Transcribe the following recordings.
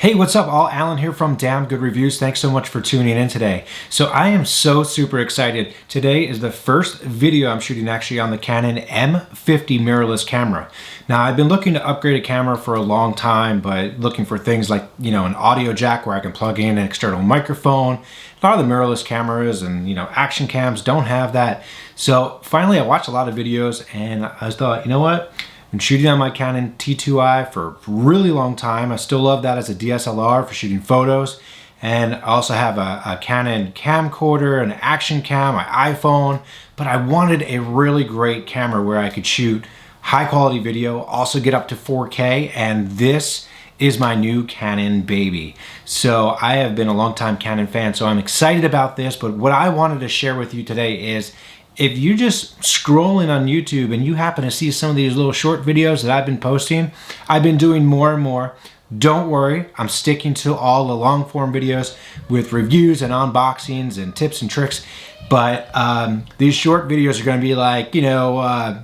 Hey, what's up all? Alan here from Damn Good Reviews. Thanks so much for tuning in today. So I am so super excited. Today is the first video I'm shooting actually on the Canon M50 mirrorless camera. Now I've been looking to upgrade a camera for a long time, but looking for things like, an audio jack where I can plug in an external microphone. A lot of the mirrorless cameras and, action cams don't have that. So finally I watched a lot of videos and I thought, you know what? Been shooting on my Canon T2i for a really long time. I still love that as a DSLR for shooting photos. And I also have a Canon camcorder, an action cam, my iPhone. But I wanted a really great camera where I could shoot high quality video, also get up to 4K. And this is my new Canon baby. So I have been a longtime Canon fan, so I'm excited about this. But what I wanted to share with you today is, if you're just scrolling on YouTube and you happen to see some of these little short videos that I've been posting, I've been doing more and more. Don't worry, I'm sticking to all the long form videos with reviews and unboxings and tips and tricks. But these short videos are going to be like,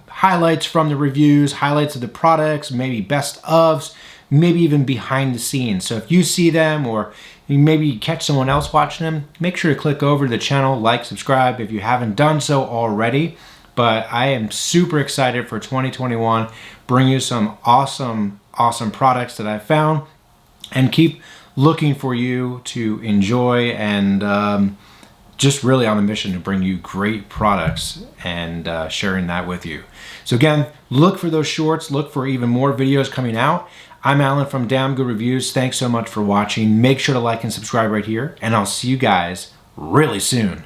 highlights from the reviews, highlights of the products, maybe best ofs, maybe even behind the scenes. So if you see them or you maybe catch someone else watching them, make sure to click over to the channel, like, subscribe if you haven't done so already. But I am super excited for 2021, bring you some awesome products that I found, and keep looking for you to enjoy and just really on a mission to bring you great products and sharing that with you. So again, look for those shorts, look for even more videos coming out. I'm Alan from Damn Good Reviews. Thanks so much for watching. Make sure to like and subscribe right here, and I'll see you guys really soon.